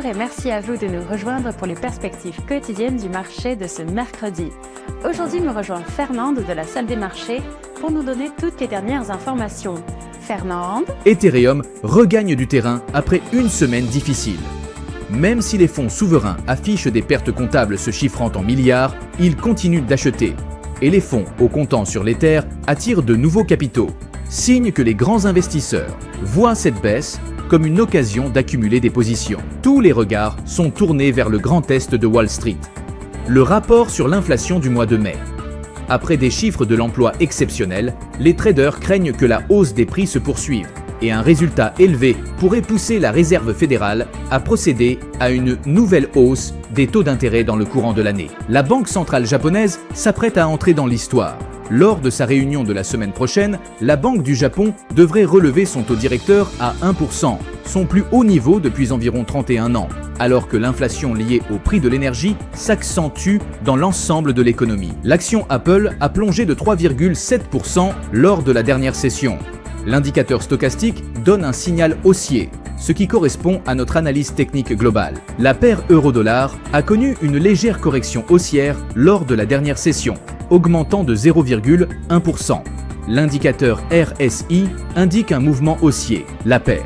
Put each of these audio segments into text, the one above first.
Bonjour et merci à vous de nous rejoindre pour les perspectives quotidiennes du marché de ce mercredi. Aujourd'hui me rejoint Fernande de la salle des marchés pour nous donner toutes les dernières informations. Fernande? Ethereum regagne du terrain après une semaine difficile. Même si les fonds souverains affichent des pertes comptables se chiffrant en milliards, ils continuent d'acheter. Et les fonds au comptant sur l'Ether attirent de nouveaux capitaux. Signe que les grands investisseurs voient cette baisse comme une occasion d'accumuler des positions. Tous les regards sont tournés vers le grand est de Wall Street. Le rapport sur l'inflation du mois de mai. Après des chiffres de l'emploi exceptionnels, les traders craignent que la hausse des prix se poursuive et un résultat élevé pourrait pousser la Réserve fédérale à procéder à une nouvelle hausse des taux d'intérêt dans le courant de l'année. La Banque centrale japonaise s'apprête à entrer dans l'histoire. Lors de sa réunion de la semaine prochaine, la Banque du Japon devrait relever son taux directeur à 1%, son plus haut niveau depuis environ 31 ans, alors que l'inflation liée au prix de l'énergie s'accentue dans l'ensemble de l'économie. L'action Apple a plongé de 3,7% lors de la dernière session. L'indicateur stochastique donne un signal haussier, ce qui correspond à notre analyse technique globale. La paire euro-dollar a connu une légère correction haussière lors de la dernière session, augmentant de 0,1%. L'indicateur RSI indique un mouvement haussier, la paire.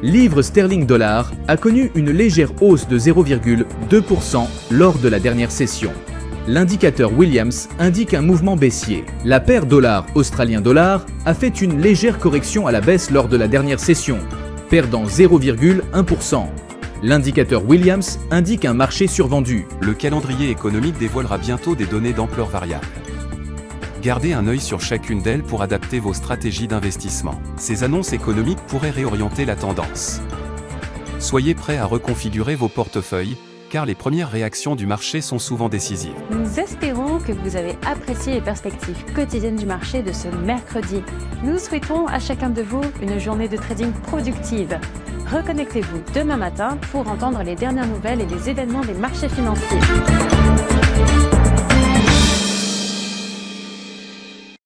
Livre sterling-dollar a connu une légère hausse de 0,2% lors de la dernière session. L'indicateur Williams indique un mouvement baissier. La paire dollar australien-dollar a fait une légère correction à la baisse lors de la dernière session, perdant 0,1%. L'indicateur Williams indique un marché survendu. Le calendrier économique dévoilera bientôt des données d'ampleur variable. Gardez un œil sur chacune d'elles pour adapter vos stratégies d'investissement. Ces annonces économiques pourraient réorienter la tendance. Soyez prêts à reconfigurer vos portefeuilles, car les premières réactions du marché sont souvent décisives. Nous espérons que vous avez apprécié les perspectives quotidiennes du marché de ce mercredi. Nous souhaitons à chacun de vous une journée de trading productive. Reconnectez-vous demain matin pour entendre les dernières nouvelles et les événements des marchés financiers.